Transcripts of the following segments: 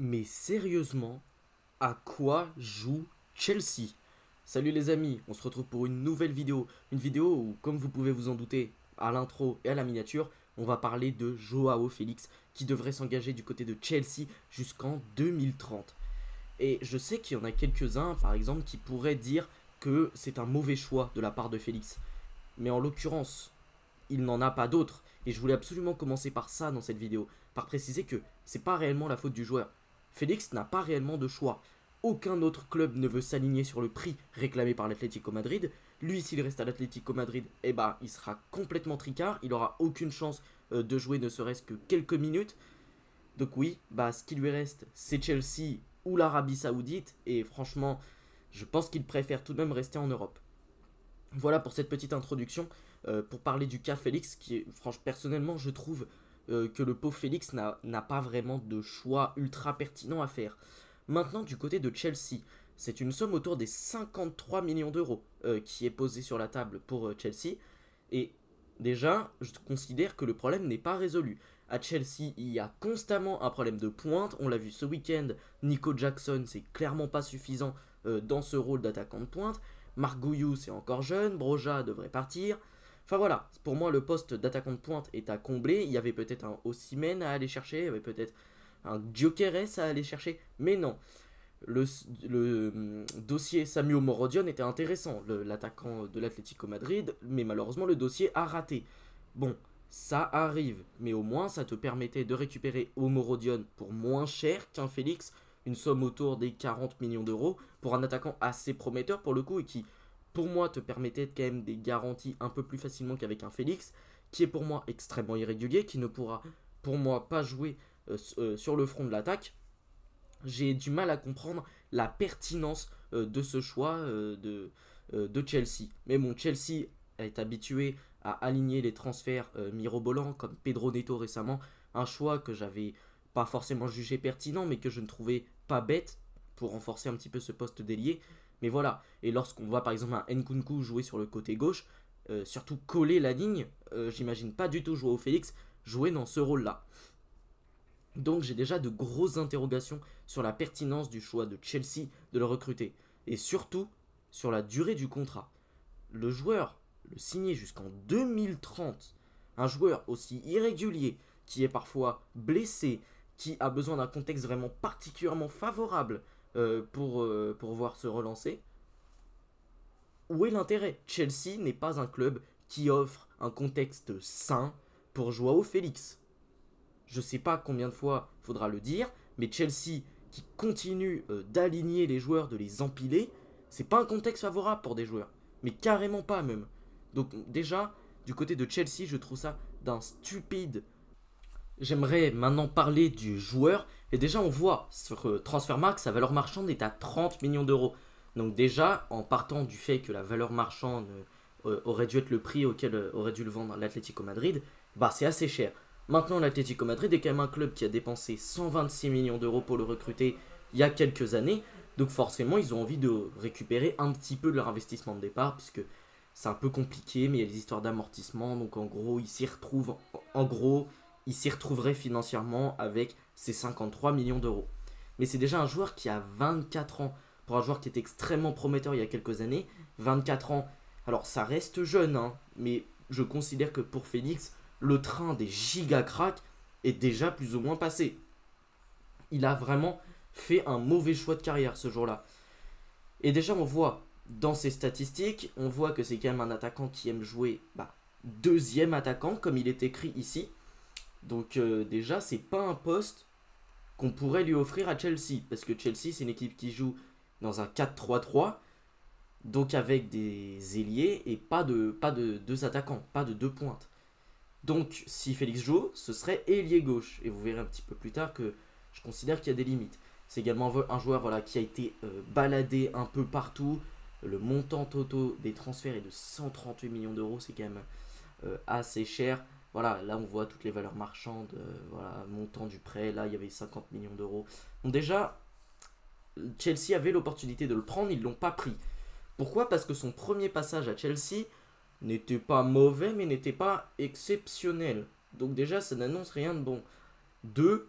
Mais sérieusement, à quoi joue Chelsea? Salut les amis, on se retrouve pour une nouvelle vidéo. Une vidéo où, comme vous pouvez vous en douter, à l'intro et à la miniature, on va parler de Joao Félix qui devrait s'engager du côté de Chelsea jusqu'en 2030. Et je sais qu'il y en a quelques-uns, par exemple, qui pourraient dire que c'est un mauvais choix de la part de Félix. Mais en l'occurrence, il n'en a pas d'autres. Et je voulais absolument commencer par ça dans cette vidéo, par préciser que c'est pas réellement la faute du joueur. Félix n'a pas réellement de choix. Aucun autre club ne veut s'aligner sur le prix réclamé par l'Atlético Madrid. Lui, s'il reste à l'Atlético Madrid, eh ben, il sera complètement tricard. Il n'aura aucune chance de jouer ne serait-ce que quelques minutes. Donc oui, bah, ce qui lui reste, c'est Chelsea ou l'Arabie Saoudite. Et franchement, je pense qu'il préfère tout de même rester en Europe. Voilà pour cette petite introduction. Pour parler du cas Félix, qui est, franchement, personnellement, je trouve que le pauvre Félix n'a pas vraiment de choix ultra pertinent à faire. Maintenant, du côté de Chelsea, c'est une somme autour des 53 millions d'euros qui est posée sur la table pour Chelsea. Et déjà, je considère que le problème n'est pas résolu. À Chelsea, il y a constamment un problème de pointe. On l'a vu ce week-end, Nico Jackson, c'est clairement pas suffisant dans ce rôle d'attaquant de pointe. Marc Gouillou, c'est encore jeune. Broja devrait partir. Enfin voilà, pour moi, le poste d'attaquant de pointe est à combler. Il y avait peut-être un Osimhen à aller chercher. Il y avait peut-être un Gyökeres à aller chercher. Mais non. Le dossier Samuel Morodion était intéressant, l'attaquant de l'Atlético Madrid, mais malheureusement le dossier a raté. Bon, ça arrive, mais au moins ça te permettait de récupérer Morodion pour moins cher qu'un Félix, une somme autour des 40 millions d'euros, pour un attaquant assez prometteur pour le coup, et qui pour moi te permettait quand même des garanties un peu plus facilement qu'avec un Félix, qui est pour moi extrêmement irrégulier, qui ne pourra pour moi pas jouer sur le front de l'attaque. J'ai du mal à comprendre la pertinence de ce choix de Chelsea. Mais bon, Chelsea est habitué à aligner les transferts mirobolants comme Pedro Neto récemment. Un choix que j'avais pas forcément jugé pertinent, mais que je ne trouvais pas bête pour renforcer un petit peu ce poste d'ailier. Mais voilà, et lorsqu'on voit par exemple un Nkunku jouer sur le côté gauche, surtout coller la ligne, j'imagine pas du tout Joao Félix jouer dans ce rôle-là. Donc j'ai déjà de grosses interrogations sur la pertinence du choix de Chelsea de le recruter. Et surtout sur la durée du contrat. Le joueur, le signer jusqu'en 2030, un joueur aussi irrégulier, qui est parfois blessé, qui a besoin d'un contexte vraiment particulièrement favorable pour voir se relancer, où est l'intérêt? Chelsea n'est pas un club qui offre un contexte sain pour Joao Félix. Je ne sais pas combien de fois il faudra le dire, mais Chelsea qui continue d'aligner les joueurs, de les empiler, c'est pas un contexte favorable pour des joueurs. Mais carrément pas même. Donc déjà, du côté de Chelsea, je trouve ça d'un stupide. J'aimerais maintenant parler du joueur. Et déjà, on voit sur Transfermarkt, sa valeur marchande est à 30 millions d'euros. Donc déjà, en partant du fait que la valeur marchande aurait dû être le prix auquel aurait dû le vendre l'Atlético Madrid, bah c'est assez cher. Maintenant, l'Atlético Madrid est quand même un club qui a dépensé 126 millions d'euros pour le recruter il y a quelques années. Donc forcément, ils ont envie de récupérer un petit peu de leur investissement de départ, puisque c'est un peu compliqué, mais il y a des histoires d'amortissement. Donc en gros, ils s'y retrouvent. En gros, ils s'y retrouveraient financièrement avec ces 53 millions d'euros. Mais c'est déjà un joueur qui a 24 ans. Pour un joueur qui était extrêmement prometteur il y a quelques années, 24 ans. Alors ça reste jeune, hein, mais je considère que pour Félix, le train des giga cracks est déjà plus ou moins passé. Il a vraiment fait un mauvais choix de carrière ce jour-là. Et déjà, on voit dans ses statistiques, on voit que c'est quand même un attaquant qui aime jouer deuxième attaquant, comme il est écrit ici. Donc déjà, c'est pas un poste qu'on pourrait lui offrir à Chelsea, parce que Chelsea, c'est une équipe qui joue dans un 4-3-3, donc avec des ailiers et pas de deux attaquants, pas de deux pointes. Donc, si Félix joue, ce serait ailier gauche. Et vous verrez un petit peu plus tard que je considère qu'il y a des limites. C'est également un joueur qui a été baladé un peu partout. Le montant total des transferts est de 138 millions d'euros. C'est quand même assez cher. Voilà, là on voit toutes les valeurs marchandes. Voilà, montant du prêt. Là, il y avait 50 millions d'euros. Donc déjà, Chelsea avait l'opportunité de le prendre. Ils ne l'ont pas pris. Pourquoi? Parce que son premier passage à Chelsea n'était pas mauvais, mais n'était pas exceptionnel. Donc déjà, ça n'annonce rien de bon. Deux,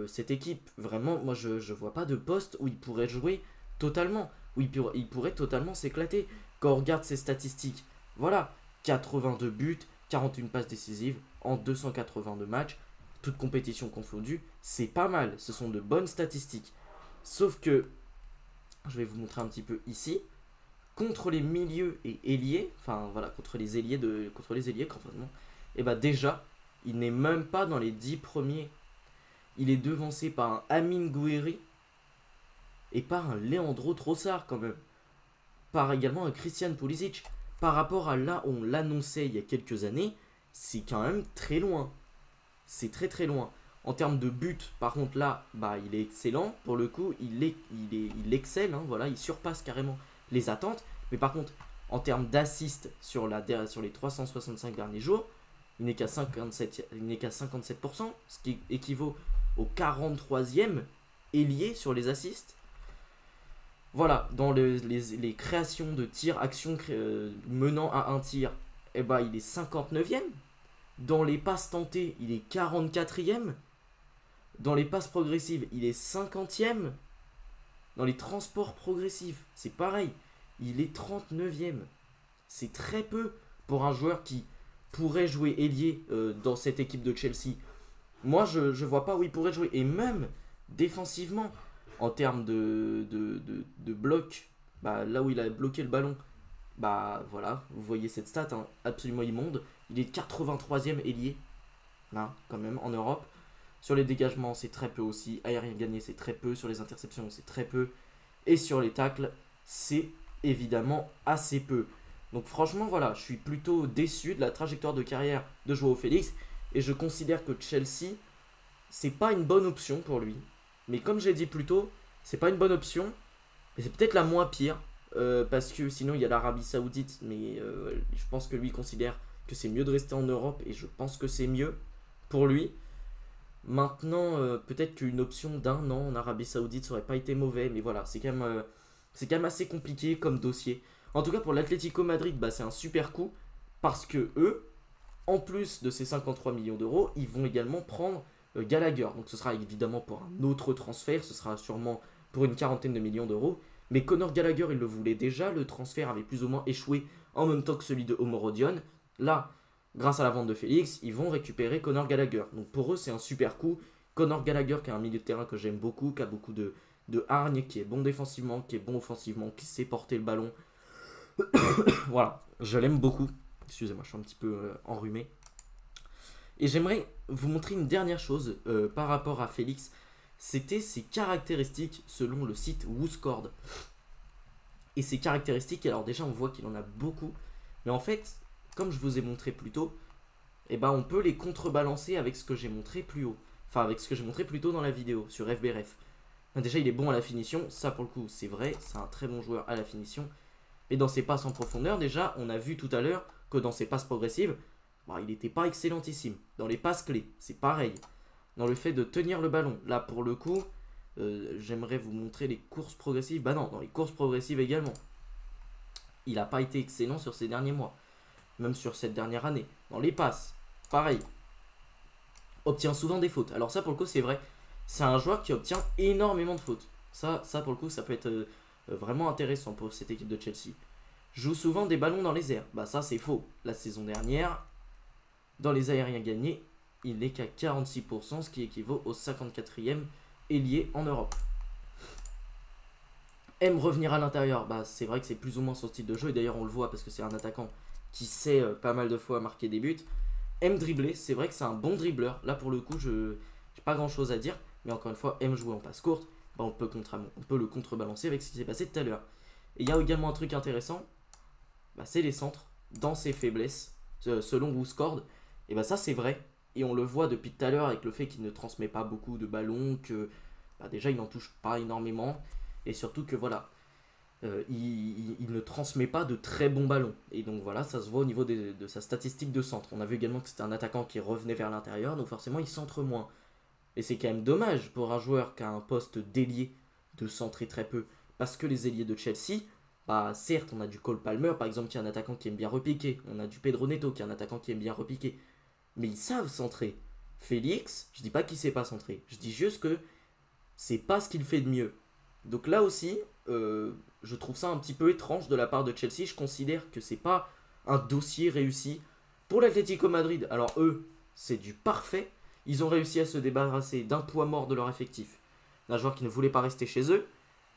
cette équipe. Vraiment, moi je vois pas de poste où il pourrait jouer totalement, où il pourrait totalement s'éclater. Quand on regarde ses statistiques, voilà, 82 buts, 41 passes décisives en 282 matchs, toutes compétitions confondues, c'est pas mal, ce sont de bonnes statistiques. Sauf que, je vais vous montrer un petit peu ici, contre les milieux et ailiers, enfin voilà, contre les ailiers complètement, et bah déjà, il n'est même pas dans les 10 premiers. Il est devancé par un Amine Gouiri et par un Leandro Trossard quand même. Par également un Christian Pulisic. Par rapport à là où on l'annonçait il y a quelques années, c'est quand même très loin. C'est très très loin. En termes de but, par contre là, bah il est excellent. Pour le coup, il excelle, hein, voilà, il surpasse carrément les attentes. Mais par contre, en termes d'assist sur les 365 derniers jours, il n'est qu'à 57%, ce qui équivaut au 43e ailier sur les assists. Voilà, dans les créations de tirs, actions menant à un tir, eh ben, il est 59e. Dans les passes tentées, il est 44e. Dans les passes progressives, il est 50e. Dans les transports progressifs, c'est pareil, il est 39e. C'est très peu pour un joueur qui pourrait jouer ailier dans cette équipe de Chelsea. Moi, je vois pas où il pourrait jouer. Et même défensivement, en termes de bloc, bah, là où il a bloqué le ballon, bah voilà, vous voyez cette stat, hein, absolument immonde. Il est 83e ailier, là, quand même, en Europe. Sur les dégagements, c'est très peu aussi. Aérien gagné, c'est très peu. Sur les interceptions, c'est très peu. Et sur les tacles, c'est évidemment assez peu. Donc franchement, voilà, je suis plutôt déçu de la trajectoire de carrière de Joao Félix. Et je considère que Chelsea, c'est pas une bonne option pour lui. Mais comme j'ai dit plus tôt, c'est pas une bonne option. Mais c'est peut-être la moins pire. Parce que sinon, il y a l'Arabie Saoudite. Mais je pense que lui considère que c'est mieux de rester en Europe. Et je pense que c'est mieux pour lui. Maintenant, peut-être qu'une option d'un an en Arabie Saoudite ça aurait pas été mauvais. Mais voilà, c'est quand même assez compliqué comme dossier. En tout cas, pour l'Atlético Madrid, bah, c'est un super coup. Parce que eux, en plus de ces 53 millions d'euros, ils vont également prendre Gallagher. Donc ce sera évidemment pour un autre transfert, ce sera sûrement pour une quarantaine de millions d'euros. Mais Conor Gallagher, il le voulait déjà, le transfert avait plus ou moins échoué en même temps que celui de Omorodion. Là, grâce à la vente de Félix, ils vont récupérer Conor Gallagher. Donc pour eux, c'est un super coup. Conor Gallagher, qui est un milieu de terrain que j'aime beaucoup, qui a beaucoup de hargne, qui est bon défensivement, qui est bon offensivement, qui sait porter le ballon. Voilà, je l'aime beaucoup. Excusez-moi, je suis un petit peu enrhumé. Et j'aimerais vous montrer une dernière chose par rapport à Félix. C'était ses caractéristiques selon le site WhoScored. Et ces caractéristiques, alors déjà on voit qu'il en a beaucoup. Mais en fait, comme je vous ai montré plus tôt, eh ben on peut les contrebalancer avec ce que j'ai montré plus haut. Enfin avec ce que j'ai montré plus tôt dans la vidéo sur FBRF. Déjà il est bon à la finition, ça pour le coup c'est vrai, c'est un très bon joueur à la finition. Mais dans ses passes en profondeur, déjà on a vu tout à l'heure que dans ses passes progressives, bah, il n'était pas excellentissime. Dans les passes clés, c'est pareil. Dans le fait de tenir le ballon, là pour le coup, j'aimerais vous montrer les courses progressives. Bah non, dans les courses progressives également. Il n'a pas été excellent sur ces derniers mois. Même sur cette dernière année. Dans les passes, pareil. Obtient souvent des fautes. Alors ça pour le coup c'est vrai. C'est un joueur qui obtient énormément de fautes. Ça pour le coup ça peut être vraiment intéressant pour cette équipe de Chelsea. Joue souvent des ballons dans les airs. Bah ça c'est faux. La saison dernière, dans les aériens gagnés, il n'est qu'à 46%, ce qui équivaut au 54e ailier en Europe. Aime revenir à l'intérieur, bah c'est vrai que c'est plus ou moins son style de jeu, et d'ailleurs on le voit parce que c'est un attaquant qui sait pas mal de fois marquer des buts. Aime dribbler, c'est vrai que c'est un bon dribbleur, là pour le coup je n'ai pas grand chose à dire, mais encore une fois aime jouer en passe courte, bah, on peut le contrebalancer avec ce qui s'est passé tout à l'heure. Et il y a également un truc intéressant, bah, c'est les centres, dans ses faiblesses, selon WhoScored, et bah ça c'est vrai. Et on le voit depuis tout à l'heure avec le fait qu'il ne transmet pas beaucoup de ballons, que bah déjà il n'en touche pas énormément. Et surtout que voilà, il ne transmet pas de très bons ballons. Et donc voilà, ça se voit au niveau de sa statistique de centre. On a vu également que c'était un attaquant qui revenait vers l'intérieur, donc forcément il centre moins. Et c'est quand même dommage pour un joueur qui a un poste d'ailier de centrer très peu. Parce que les ailiers de Chelsea, bah certes on a du Cole Palmer par exemple qui est un attaquant qui aime bien repiquer. On a du Pedro Neto qui est un attaquant qui aime bien repiquer. Mais ils savent centrer. Félix, je dis pas qu'il sait pas centrer, je dis juste que c'est pas ce qu'il fait de mieux. Donc là aussi, je trouve ça un petit peu étrange de la part de Chelsea. Je considère que c'est pas un dossier réussi pour l'Atlético Madrid. Alors eux, c'est du parfait. Ils ont réussi à se débarrasser d'un poids mort de leur effectif, d'un joueur qui ne voulait pas rester chez eux,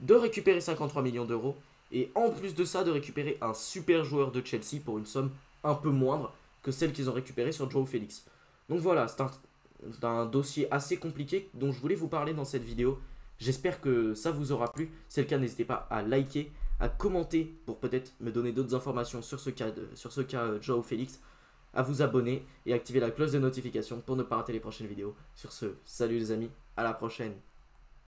de récupérer 53 millions d'euros, et en plus de ça, de récupérer un super joueur de Chelsea pour une somme un peu moindre que celle qu'ils ont récupérée sur Joao Félix. Donc voilà, c'est un dossier assez compliqué dont je voulais vous parler dans cette vidéo. J'espère que ça vous aura plu. Si c'est le cas, n'hésitez pas à liker, à commenter pour peut-être me donner d'autres informations sur ce cas, Joao Félix, à vous abonner et activer la cloche de notification pour ne pas rater les prochaines vidéos. Sur ce, salut les amis, à la prochaine.